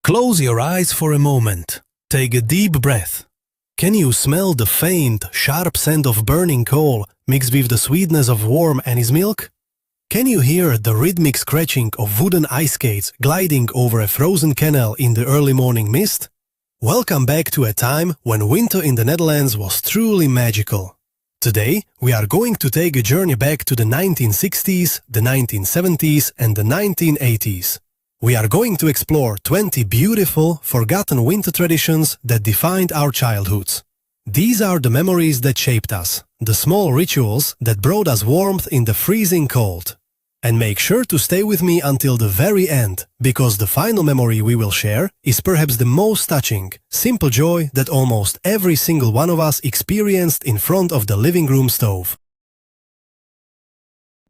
Close your eyes for a moment. Take a deep breath. Can you smell the faint, sharp scent of burning coal mixed with the sweetness of warm anise milk? Can you hear the rhythmic scratching of wooden ice skates gliding over a frozen canal in the early morning mist? Welcome back to a time when winter in the Netherlands was truly magical. Today, we are going to take a journey back to the 1960s, the 1970s and the 1980s. We are going to explore 20 beautiful, forgotten winter traditions that defined our childhoods. These are the memories that shaped us, the small rituals that brought us warmth in the freezing cold. And make sure to stay with me until the very end, because the final memory we will share is perhaps the most touching, simple joy that almost every single one of us experienced in front of the living room stove.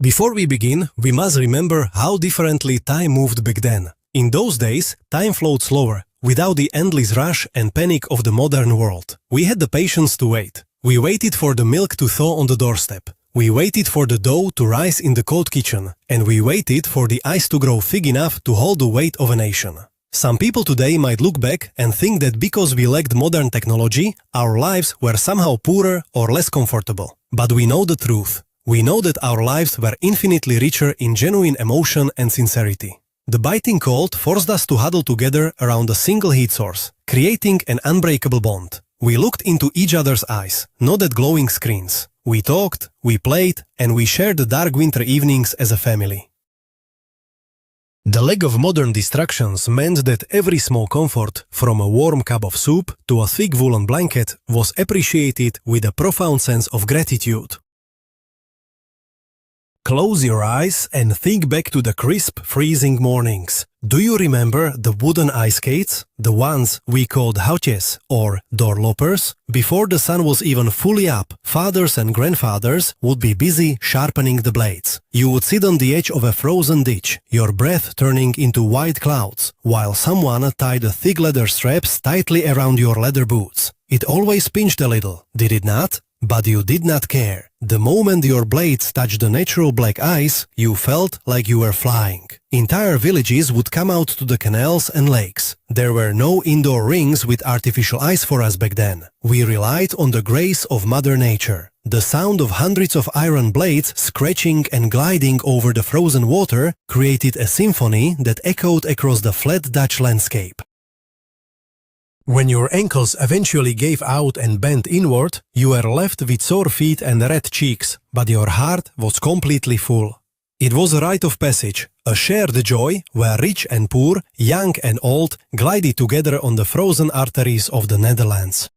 Before we begin, we must remember how differently time moved back then. In those days, time flowed slower, without the endless rush and panic of the modern world. We had the patience to wait. We waited for the milk to thaw on the doorstep. We waited for the dough to rise in the cold kitchen. And we waited for the ice to grow thick enough to hold the weight of a nation. Some people today might look back and think that because we lacked modern technology, our lives were somehow poorer or less comfortable. But we know the truth. We know that our lives were infinitely richer in genuine emotion and sincerity. The biting cold forced us to huddle together around a single heat source, creating an unbreakable bond. We looked into each other's eyes, not at glowing screens. We talked, we played, and we shared the dark winter evenings as a family. The lack of modern distractions meant that every small comfort, from a warm cup of soup to a thick woolen blanket, was appreciated with a profound sense of gratitude. Close your eyes and think back to the crisp, freezing mornings. Do you remember the wooden ice skates? The ones we called houtjes or doorloppers? Before the sun was even fully up, fathers and grandfathers would be busy sharpening the blades. You would sit on the edge of a frozen ditch, your breath turning into white clouds, while someone tied the thick leather straps tightly around your leather boots. It always pinched a little, did it not? But you did not care. The moment your blades touched the natural black ice, you felt like you were flying. Entire villages would come out to the canals and lakes. There were no indoor rings with artificial ice for us back then. We relied on the grace of Mother Nature. The sound of hundreds of iron blades scratching and gliding over the frozen water created a symphony that echoed across the flat Dutch landscape. When your ankles eventually gave out and bent inward, you were left with sore feet and red cheeks, but your heart was completely full. It was a rite of passage, a shared joy where rich and poor, young and old glided together on the frozen arteries of the Netherlands.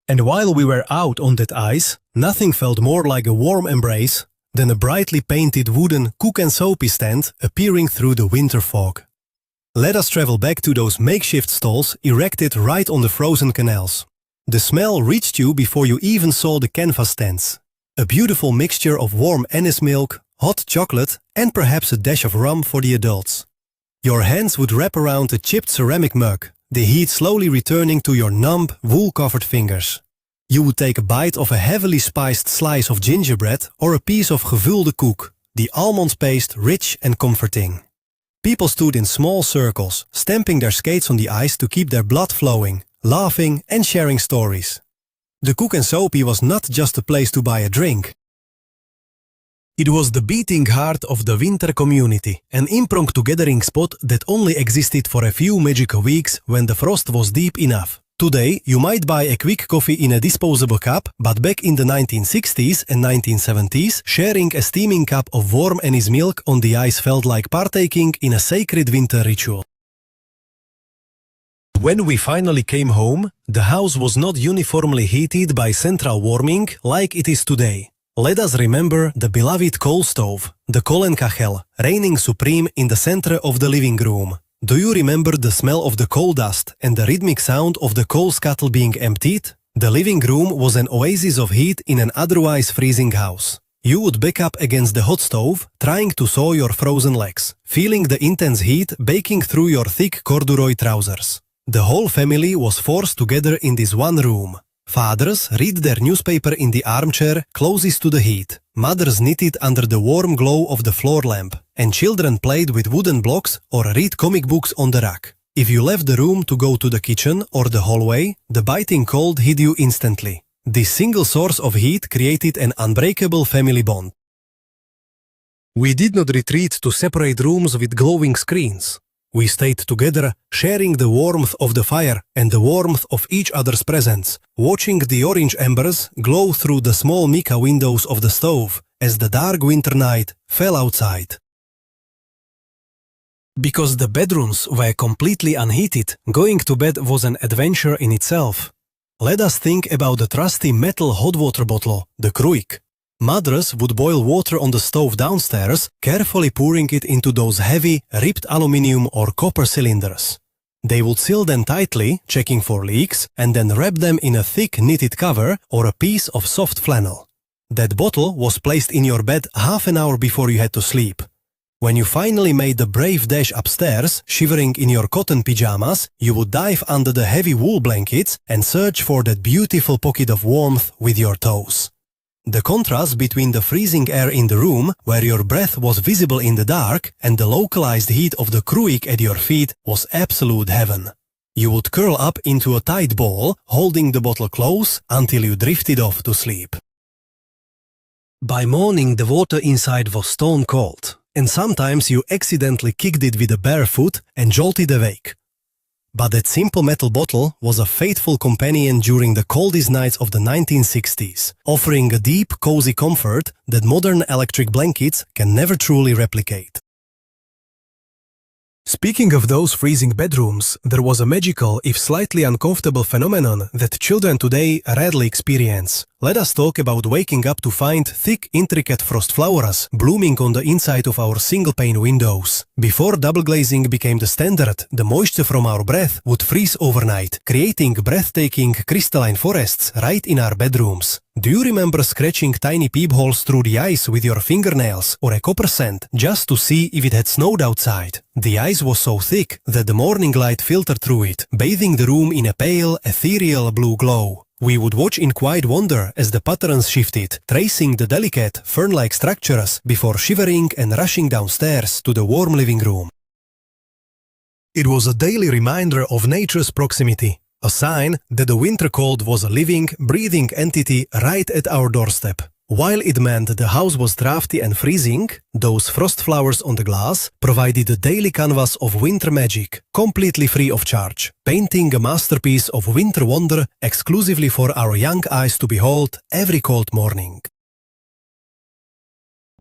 And while we were out on that ice, nothing felt more like a warm embrace than a brightly painted wooden cook and soapy stand appearing through the winter fog. Let us travel back to those makeshift stalls erected right on the frozen canals. The smell reached you before you even saw the canvas stands. A beautiful mixture of warm anise milk, hot chocolate and perhaps a dash of rum for the adults. Your hands would wrap around a chipped ceramic mug, the heat slowly returning to your numb, wool-covered fingers. You would take a bite of a heavily spiced slice of gingerbread or a piece of gevulde koek, the almond paste rich and comforting. People stood in small circles, stamping their skates on the ice to keep their blood flowing, laughing and sharing stories. The Cook and Soapy was not just a place to buy a drink. It was the beating heart of the winter community, an impromptu gathering spot that only existed for a few magical weeks when the frost was deep enough. Today, you might buy a quick coffee in a disposable cup, but back in the 1960s and 1970s, sharing a steaming cup of warm anise milk on the ice felt like partaking in a sacred winter ritual. When we finally came home, the house was not uniformly heated by central warming like it is today. Let us remember the beloved coal stove, the kolenkachel, reigning supreme in the center of the living room. Do you remember the smell of the coal dust and the rhythmic sound of the coal scuttle being emptied? The living room was an oasis of heat in an otherwise freezing house. You would back up against the hot stove, trying to thaw your frozen legs, feeling the intense heat baking through your thick corduroy trousers. The whole family was forced together in this one room. Fathers read their newspaper in the armchair closest to the heat. mothers knitted under the warm glow of the floor lamp, and children played with wooden blocks or read comic books on the rack. If you left the room to go to the kitchen or the hallway, the biting cold hit you instantly. This single source of heat created an unbreakable family bond. We did not retreat to separate rooms with glowing screens. We stayed together, sharing the warmth of the fire and the warmth of each other's presence, watching the orange embers glow through the small mica windows of the stove as the dark winter night fell outside. Because the bedrooms were completely unheated, going to bed was an adventure in itself. Let us think about the trusty metal hot water bottle, the kruik. Mothers would boil water on the stove downstairs, carefully pouring it into those heavy, ripped aluminum or copper cylinders. They would seal them tightly, checking for leaks, and then wrap them in a thick knitted cover or a piece of soft flannel. That bottle was placed in your bed half an hour before you had to sleep. When you finally made the brave dash upstairs, shivering in your cotton pajamas, you would dive under the heavy wool blankets and search for that beautiful pocket of warmth with your toes. The contrast between the freezing air in the room, where your breath was visible in the dark, and the localized heat of the kruik at your feet was absolute heaven. You would curl up into a tight ball, holding the bottle close until you drifted off to sleep. By morning the water inside was stone cold, and sometimes you accidentally kicked it with a bare foot and jolted awake. But that simple metal bottle was a faithful companion during the coldest nights of the 1960s, offering a deep, cozy comfort that modern electric blankets can never truly replicate. Speaking of those freezing bedrooms, there was a magical, if slightly uncomfortable phenomenon that children today rarely experience. Let us talk about waking up to find thick, intricate frost flowers blooming on the inside of our single-pane windows. Before double glazing became the standard, the moisture from our breath would freeze overnight, creating breathtaking crystalline forests right in our bedrooms. Do you remember scratching tiny peepholes through the ice with your fingernails or a copper sand just to see if it had snowed outside? The ice was so thick that the morning light filtered through it, bathing the room in a pale, ethereal blue glow. We would watch in quiet wonder as the patterns shifted, tracing the delicate, fern-like structures before shivering and rushing downstairs to the warm living room. It was a daily reminder of nature's proximity, a sign that the winter cold was a living, breathing entity right at our doorstep. While it meant the house was drafty and freezing, those frost flowers on the glass provided a daily canvas of winter magic, completely free of charge, painting a masterpiece of winter wonder exclusively for our young eyes to behold every cold morning.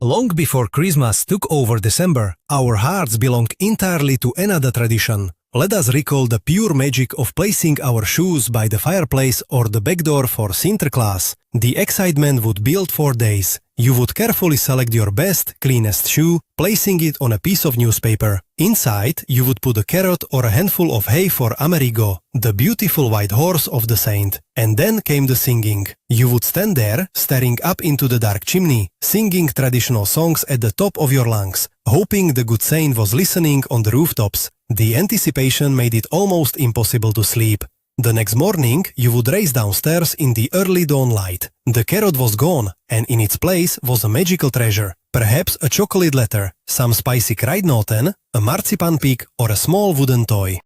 Long before Christmas took over December, our hearts belong entirely to another tradition. Let us recall the pure magic of placing our shoes by the fireplace or the back door for Sinterklaas. The excitement would build for days. You would carefully select your best, cleanest shoe, placing it on a piece of newspaper. Inside, you would put a carrot or a handful of hay for Amerigo, the beautiful white horse of the saint. And then came the singing. You would stand there, staring up into the dark chimney, singing traditional songs at the top of your lungs, hoping the good saint was listening on the rooftops. The anticipation made it almost impossible to sleep. The next morning, you would race downstairs in the early dawn light. The carrot was gone, and in its place was a magical treasure. Perhaps a chocolate letter, some spicy kruidnoten, a marzipan pig, or a small wooden toy.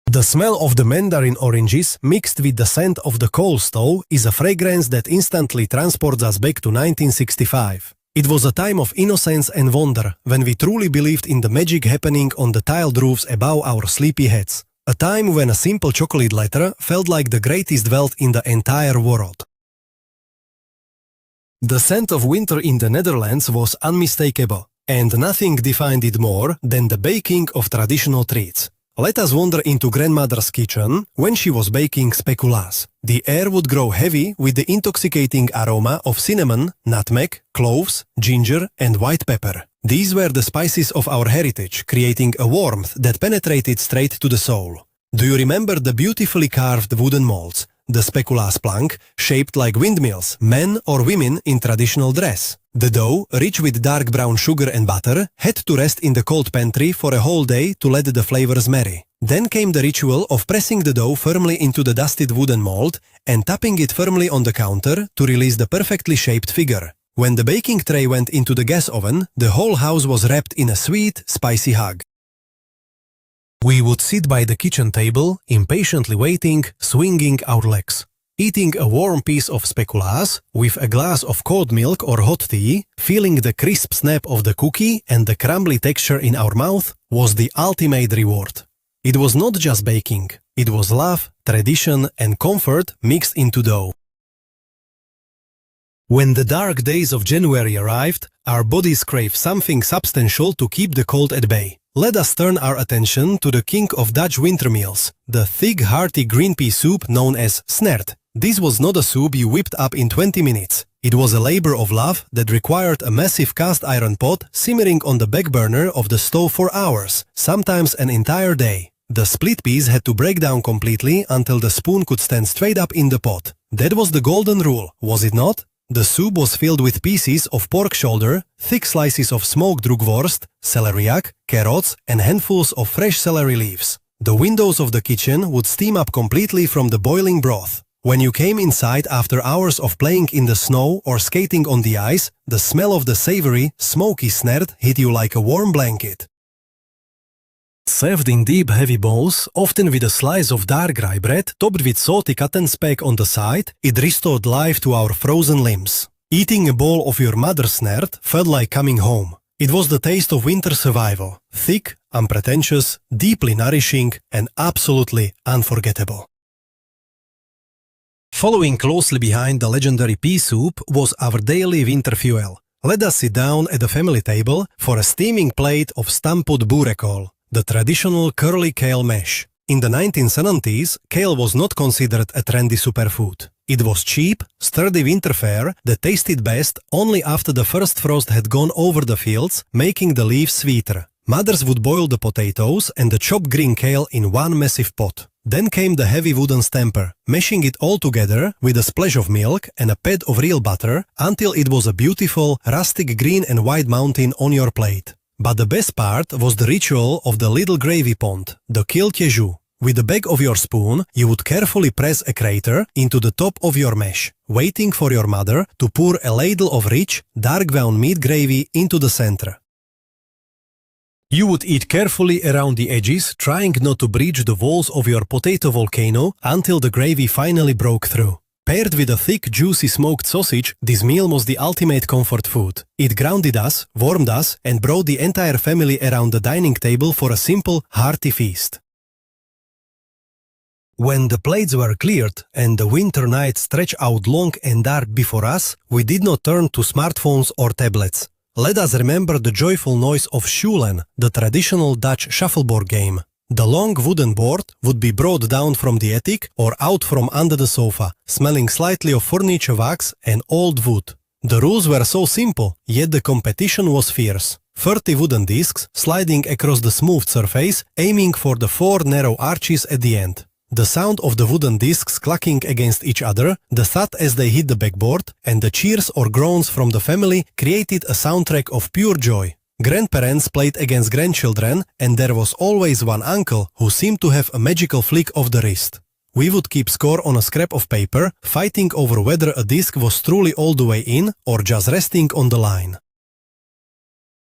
The smell of the mandarin oranges mixed with the scent of the coal stove is a fragrance that instantly transports us back to 1965. It was a time of innocence and wonder, when we truly believed in the magic happening on the tiled roofs above our sleepy heads. A time when a simple chocolate letter felt like the greatest wealth in the entire world. The scent of winter in the Netherlands was unmistakable, and nothing defined it more than the baking of traditional treats. Let us wander into grandmother's kitchen when she was baking speculaas. The air would grow heavy with the intoxicating aroma of cinnamon, nutmeg, cloves, ginger, and white pepper. These were the spices of our heritage, creating a warmth that penetrated straight to the soul. Do you remember the beautifully carved wooden molds, the speculaas plank, shaped like windmills, men or women in traditional dress? The dough, rich with dark brown sugar and butter, had to rest in the cold pantry for a whole day to let the flavors marry. Then came the ritual of pressing the dough firmly into the dusted wooden mold and tapping it firmly on the counter to release the perfectly shaped figure. When the baking tray went into the gas oven, the whole house was wrapped in a sweet, spicy hug. We would sit by the kitchen table, impatiently waiting, swinging our legs. Eating a warm piece of speculaas with a glass of cold milk or hot tea, feeling the crisp snap of the cookie and the crumbly texture in our mouth was the ultimate reward. It was not just baking, it was love, tradition and comfort mixed into dough. When the dark days of January arrived, our bodies craved something substantial to keep the cold at bay. Let us turn our attention to the king of Dutch winter meals, the thick, hearty green pea soup known as snert. This was not a soup you whipped up in 20 minutes. It was a labor of love that required a massive cast iron pot simmering on the back burner of the stove for hours, sometimes an entire day. The split peas had to break down completely until the spoon could stand straight up in the pot. That was the golden rule, was it not? The soup was filled with pieces of pork shoulder, thick slices of smoked rookworst, celeriac, carrots and handfuls of fresh celery leaves. The windows of the kitchen would steam up completely from the boiling broth. When you came inside after hours of playing in the snow or skating on the ice, the smell of the savory, smoky snert hit you like a warm blanket. Served in deep, heavy bowls, often with a slice of dark rye bread topped with salty cotton speck on the side, it restored life to our frozen limbs. Eating a bowl of your mother's snert felt like coming home. It was the taste of winter survival, thick, unpretentious, deeply nourishing, and absolutely unforgettable. Following closely behind the legendary pea soup was our daily winter fuel. Let us sit down at the family table for a steaming plate of stampot boerenkool, the traditional curly kale mash. In the 1970s, kale was not considered a trendy superfood. It was cheap, sturdy winter fare that tasted best only after the first frost had gone over the fields, making the leaves sweeter. Mothers would boil the potatoes and the chopped green kale in one massive pot. Then came the heavy wooden stamper, mashing it all together with a splash of milk and a pat of real butter until it was a beautiful, rustic green and white mountain on your plate. But the best part was the ritual of the little gravy pond, the kiltjeju. With the back of your spoon, you would carefully press a crater into the top of your mash, waiting for your mother to pour a ladle of rich, dark brown meat gravy into the center. You would eat carefully around the edges, trying not to breach the walls of your potato volcano until the gravy finally broke through. Paired with a thick, juicy smoked sausage, this meal was the ultimate comfort food. It grounded us, warmed us, and brought the entire family around the dining table for a simple, hearty feast. When the plates were cleared and the winter night stretched out long and dark before us, we did not turn to smartphones or tablets. Let us remember the joyful noise of schulen, the traditional Dutch shuffleboard game. The long wooden board would be brought down from the attic or out from under the sofa, smelling slightly of furniture wax and old wood. The rules were so simple, yet the competition was fierce. 30 wooden discs sliding across the smooth surface, aiming for the 4 narrow arches at the end. The sound of the wooden discs clacking against each other, the thud as they hit the backboard, and the cheers or groans from the family created a soundtrack of pure joy. Grandparents played against grandchildren, and there was always one uncle who seemed to have a magical flick of the wrist. We would keep score on a scrap of paper, fighting over whether a disc was truly all the way in or just resting on the line.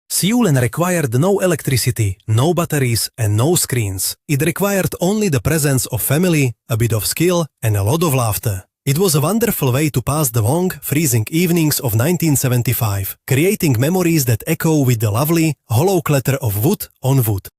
Sjulen required no electricity, no batteries and no screens. It required only the presence of family, a bit of skill and a lot of laughter. It was a wonderful way to pass the long, freezing evenings of 1975, creating memories that echo with the lovely, hollow clatter of wood on wood.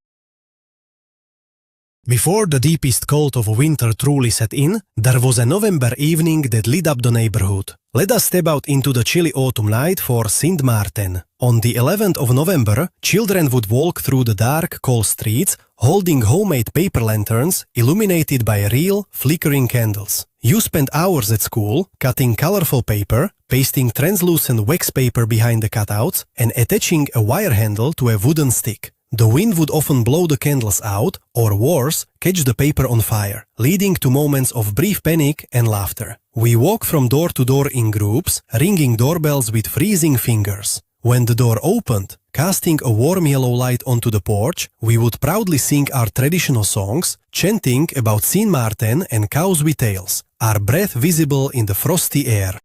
Before the deepest cold of winter truly set in, there was a November evening that lit up the neighborhood. Let us step out into the chilly autumn night for Sint Maarten. On the 11th of November, children would walk through the dark, cold streets, holding homemade paper lanterns illuminated by real, flickering candles. You spent hours at school, cutting colorful paper, pasting translucent wax paper behind the cutouts, and attaching a wire handle to a wooden stick. The wind would often blow the candles out, or worse, catch the paper on fire, leading to moments of brief panic and laughter. We walk from door to door in groups, ringing doorbells with freezing fingers. When the door opened, casting a warm yellow light onto the porch, we would proudly sing our traditional songs, chanting about Sint Maarten and cows with tails, our breath visible in the frosty air.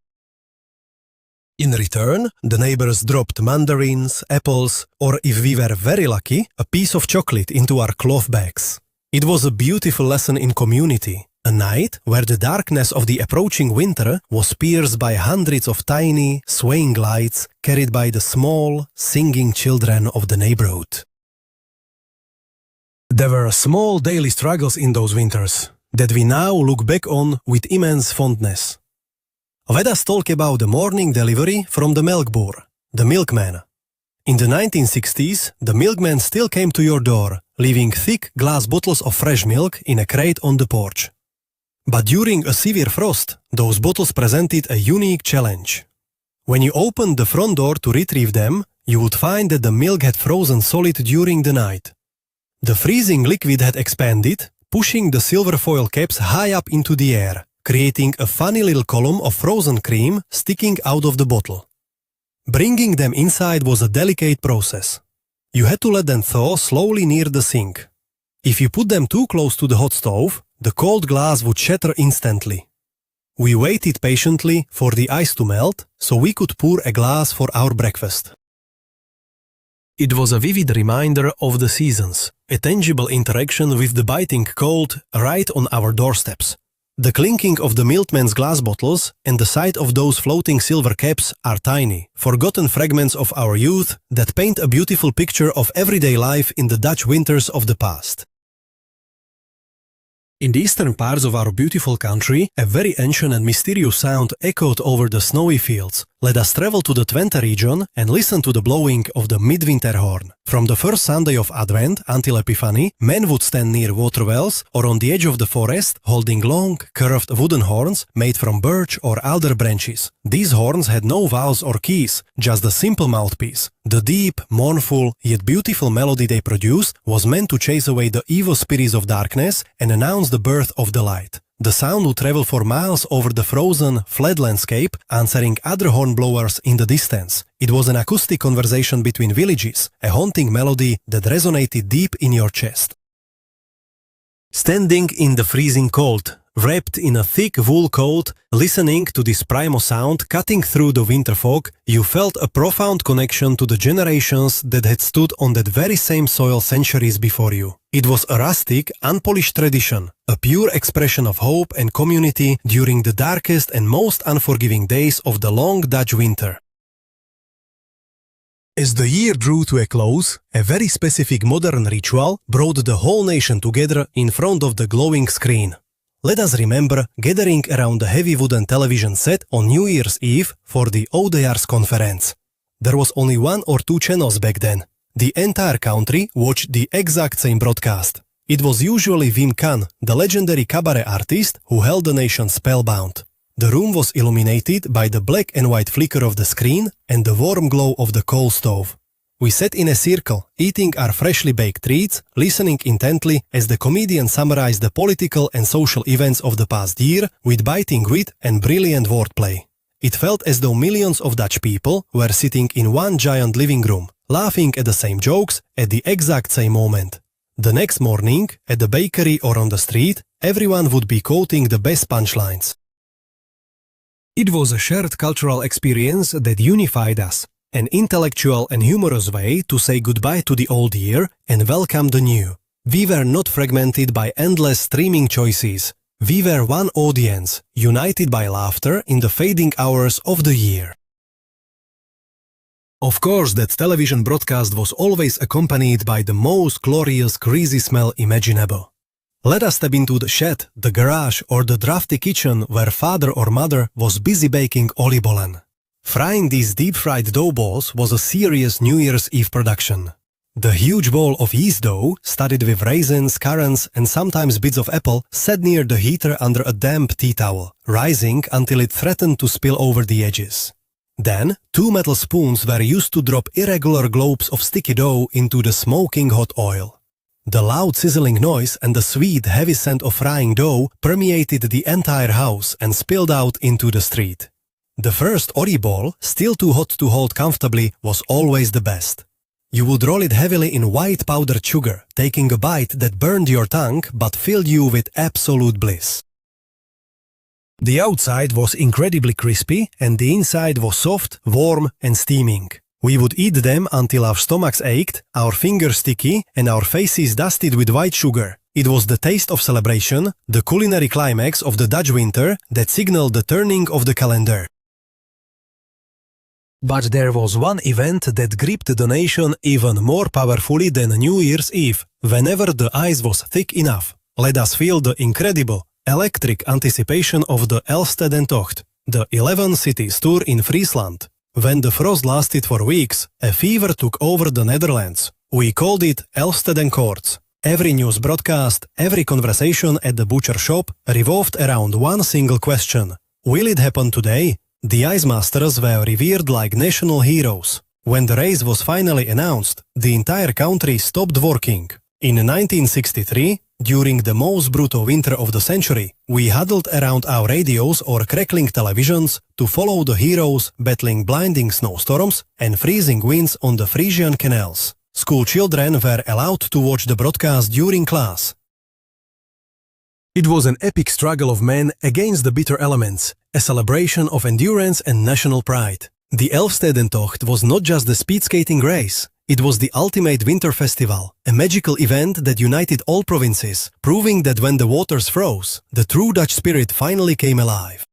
In return, the neighbors dropped mandarins, apples, or if we were very lucky, a piece of chocolate into our cloth bags. It was a beautiful lesson in community, a night where the darkness of the approaching winter was pierced by hundreds of tiny, swaying lights carried by the small, singing children of the neighborhood. There were small daily struggles in those winters that we now look back on with immense fondness. Let us talk about the morning delivery from the melkboer, the milkman. In the 1960s, the milkman still came to your door, leaving thick glass bottles of fresh milk in a crate on the porch. But during a severe frost, those bottles presented a unique challenge. When you opened the front door to retrieve them, you would find that the milk had frozen solid during the night. The freezing liquid had expanded, pushing the silver foil caps high up into the air, creating a funny little column of frozen cream sticking out of the bottle. Bringing them inside was a delicate process. You had to let them thaw slowly near the sink. If you put them too close to the hot stove, the cold glass would shatter instantly. We waited patiently for the ice to melt so we could pour a glass for our breakfast. It was a vivid reminder of the seasons, a tangible interaction with the biting cold right on our doorsteps. The clinking of the milkman's glass bottles and the sight of those floating silver caps are tiny, forgotten fragments of our youth that paint a beautiful picture of everyday life in the Dutch winters of the past. In the eastern parts of our beautiful country, a very ancient and mysterious sound echoed over the snowy fields. Let us travel to the Twente region and listen to the blowing of the midwinter horn. From the first Sunday of Advent until Epiphany, men would stand near water wells or on the edge of the forest holding long, curved wooden horns made from birch or alder branches. These horns had no vowels or keys, just a simple mouthpiece. The deep, mournful, yet beautiful melody they produced was meant to chase away the evil spirits of darkness and announce the birth of the light. The sound would travel for miles over the frozen, flat landscape, answering other horn blowers in the distance. It was an acoustic conversation between villages, a haunting melody that resonated deep in your chest. Standing in the freezing cold, wrapped in a thick wool coat, listening to this primal sound cutting through the winter fog, you felt a profound connection to the generations that had stood on that very same soil centuries before you. It was a rustic, unpolished tradition, a pure expression of hope and community during the darkest and most unforgiving days of the long Dutch winter. As the year drew to a close, a very specific modern ritual brought the whole nation together in front of the glowing screen. Let us remember gathering around the heavy wooden television set on New Year's Eve for the Oudejaarsconference. There was only 1 or 2 channels back then. The entire country watched the exact same broadcast. It was usually Wim Kan, the legendary cabaret artist who held the nation spellbound. The room was illuminated by the black and white flicker of the screen and the warm glow of the coal stove. We sat in a circle, eating our freshly baked treats, listening intently as the comedian summarized the political and social events of the past year with biting wit and brilliant wordplay. It felt as though millions of Dutch people were sitting in one giant living room, laughing at the same jokes at the exact same moment. The next morning, at the bakery or on the street, everyone would be quoting the best punchlines. It was a shared cultural experience that unified us, an intellectual and humorous way to say goodbye to the old year and welcome the new. We were not fragmented by endless streaming choices. We were one audience, united by laughter in the fading hours of the year. Of course, that television broadcast was always accompanied by the most glorious greasy smell imaginable. Let us step into the shed, the garage or the drafty kitchen where father or mother was busy baking oliebollen. Frying these deep-fried dough balls was a serious New Year's Eve production. The huge bowl of yeast dough, studded with raisins, currants and sometimes bits of apple, sat near the heater under a damp tea towel, rising until it threatened to spill over the edges. Then, 2 metal spoons were used to drop irregular globes of sticky dough into the smoking hot oil. The loud sizzling noise and the sweet, heavy scent of frying dough permeated the entire house and spilled out into the street. The first Ori ball, still too hot to hold comfortably, was always the best. You would roll it heavily in white powdered sugar, taking a bite that burned your tongue but filled you with absolute bliss. The outside was incredibly crispy and the inside was soft, warm and steaming. We would eat them until our stomachs ached, our fingers sticky and our faces dusted with white sugar. It was the taste of celebration, the culinary climax of the Dutch winter that signaled the turning of the calendar. But there was one event that gripped the nation even more powerfully than New Year's Eve, whenever the ice was thick enough. Let us feel the incredible, electric anticipation of the Elfstedentocht, the 11 cities tour in Friesland. When the frost lasted for weeks, a fever took over the Netherlands. We called it Elfstedentocht. Every news broadcast, every conversation at the butcher shop revolved around one single question. Will it happen today? The ice masters were revered like national heroes. When the race was finally announced, the entire country stopped working. In 1963, during the most brutal winter of the century, we huddled around our radios or crackling televisions to follow the heroes battling blinding snowstorms and freezing winds on the Frisian canals. School children were allowed to watch the broadcast during class. It was an epic struggle of men against the bitter elements, a celebration of endurance and national pride. The Elfstedentocht was not just the speed skating race, it was the ultimate winter festival, a magical event that united all provinces, proving that when the waters froze, the true Dutch spirit finally came alive.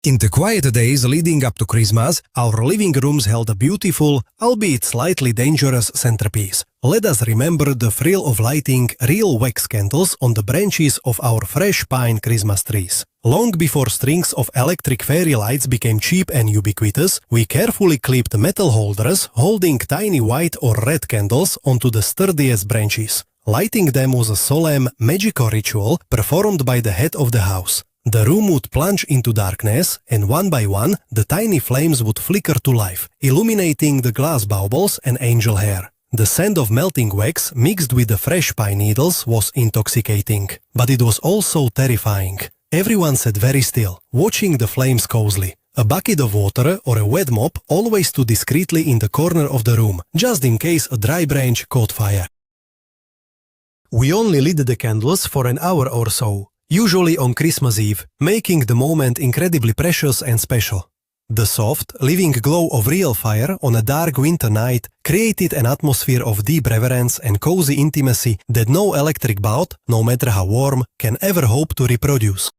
In the quiet days leading up to Christmas, our living rooms held a beautiful, albeit slightly dangerous centerpiece. Let us remember the thrill of lighting real wax candles on the branches of our fresh pine Christmas trees. Long before strings of electric fairy lights became cheap and ubiquitous, we carefully clipped metal holders holding tiny white or red candles onto the sturdiest branches. Lighting them was a solemn, magical ritual performed by the head of the house. The room would plunge into darkness, and one by one, the tiny flames would flicker to life, illuminating the glass baubles and angel hair. The scent of melting wax mixed with the fresh pine needles was intoxicating, but it was also terrifying. Everyone sat very still, watching the flames closely. A bucket of water or a wet mop always stood discreetly in the corner of the room, just in case a dry branch caught fire. We only lit the candles for an hour or so, usually on Christmas Eve, making the moment incredibly precious and special. The soft, living glow of real fire on a dark winter night created an atmosphere of deep reverence and cozy intimacy that no electric bulb, no matter how warm, can ever hope to reproduce.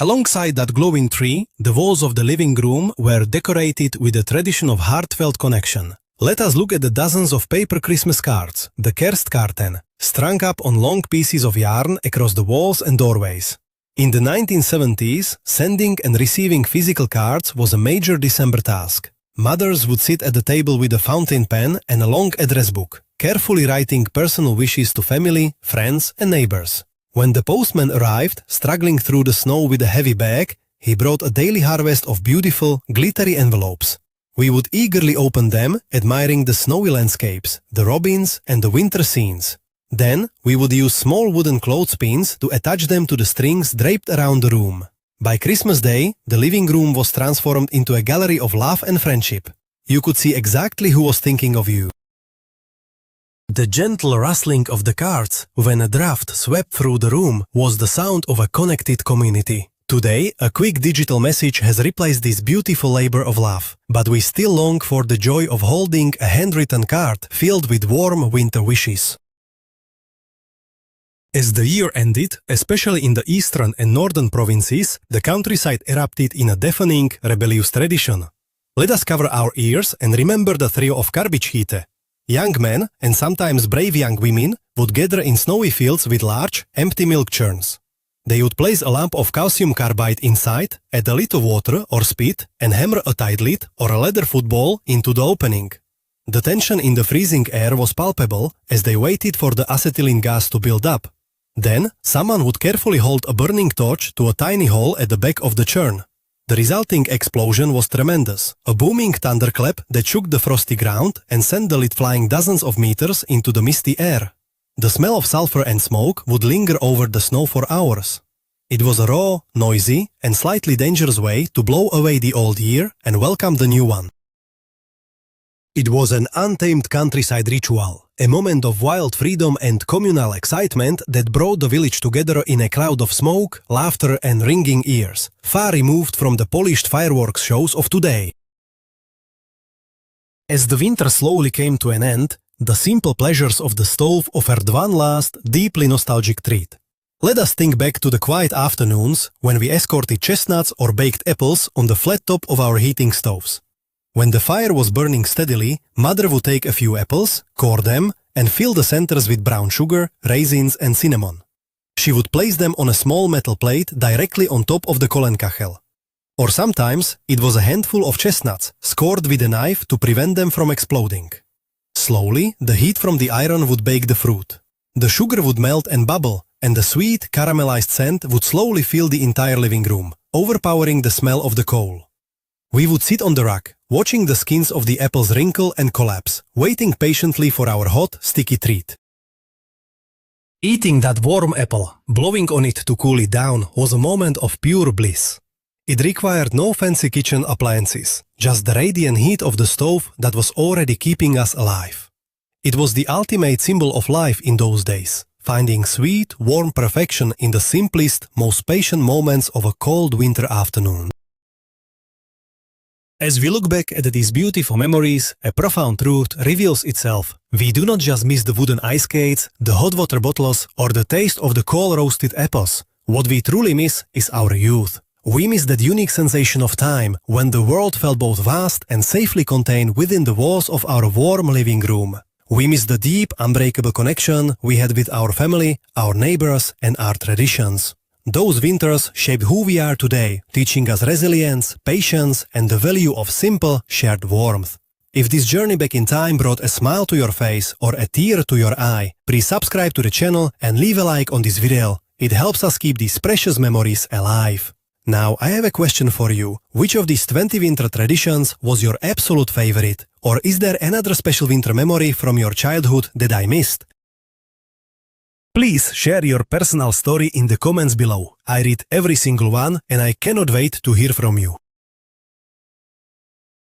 Alongside that glowing tree, the walls of the living room were decorated with a tradition of heartfelt connection. Let us look at the dozens of paper Christmas cards, the kerstkaarten, strung up on long pieces of yarn across the walls and doorways. In the 1970s, sending and receiving physical cards was a major December task. Mothers would sit at the table with a fountain pen and a long address book, carefully writing personal wishes to family, friends and neighbors. When the postman arrived, struggling through the snow with a heavy bag, he brought a daily harvest of beautiful, glittery envelopes. We would eagerly open them, admiring the snowy landscapes, the robins and the winter scenes. Then, we would use small wooden clothespins to attach them to the strings draped around the room. By Christmas Day, the living room was transformed into a gallery of love and friendship. You could see exactly who was thinking of you. The gentle rustling of the cards when a draft swept through the room was the sound of a connected community. Today, a quick digital message has replaced this beautiful labor of love, but we still long for the joy of holding a handwritten card filled with warm winter wishes. As the year ended, especially in the eastern and northern provinces, the countryside erupted in a deafening, rebellious tradition. Let us cover our ears and remember the trio of karbichhite. Young men, and sometimes brave young women, would gather in snowy fields with large, empty milk churns. They would place a lamp of calcium carbide inside, add a little water or spit, and hammer a tight lid or a leather football into the opening. The tension in the freezing air was palpable as they waited for the acetylene gas to build up. Then, someone would carefully hold a burning torch to a tiny hole at the back of the churn. The resulting explosion was tremendous, a booming thunderclap that shook the frosty ground and sent the lid flying dozens of meters into the misty air. The smell of sulfur and smoke would linger over the snow for hours. It was a raw, noisy, and slightly dangerous way to blow away the old year and welcome the new one. It was an untamed countryside ritual, a moment of wild freedom and communal excitement that brought the village together in a cloud of smoke, laughter and ringing ears, far removed from the polished fireworks shows of today. As the winter slowly came to an end, the simple pleasures of the stove offered one last, deeply nostalgic treat. Let us think back to the quiet afternoons when we escorted chestnuts or baked apples on the flat top of our heating stoves. When the fire was burning steadily, Mother would take a few apples, core them, and fill the centers with brown sugar, raisins and cinnamon. She would place them on a small metal plate directly on top of the kolenkachel. Or sometimes it was a handful of chestnuts, scored with a knife to prevent them from exploding. Slowly, the heat from the iron would bake the fruit. The sugar would melt and bubble, and the sweet, caramelized scent would slowly fill the entire living room, overpowering the smell of the coal. We would sit on the rug, watching the skins of the apples wrinkle and collapse, waiting patiently for our hot, sticky treat. Eating that warm apple, blowing on it to cool it down, was a moment of pure bliss. It required no fancy kitchen appliances, just the radiant heat of the stove that was already keeping us alive. It was the ultimate symbol of life in those days, finding sweet, warm perfection in the simplest, most patient moments of a cold winter afternoon. As we look back at these beautiful memories, a profound truth reveals itself. We do not just miss the wooden ice skates, the hot water bottles, or the taste of the coal-roasted apples. What we truly miss is our youth. We miss that unique sensation of time when the world felt both vast and safely contained within the walls of our warm living room. We miss the deep, unbreakable connection we had with our family, our neighbors, and our traditions. Those winters shaped who we are today, teaching us resilience, patience, and the value of simple, shared warmth. If this journey back in time brought a smile to your face or a tear to your eye, please subscribe to the channel and leave a like on this video. It helps us keep these precious memories alive. Now I have a question for you. Which of these 20 winter traditions was your absolute favorite? Or is there another special winter memory from your childhood that I missed? Please share your personal story in the comments below. I read every single one and I cannot wait to hear from you.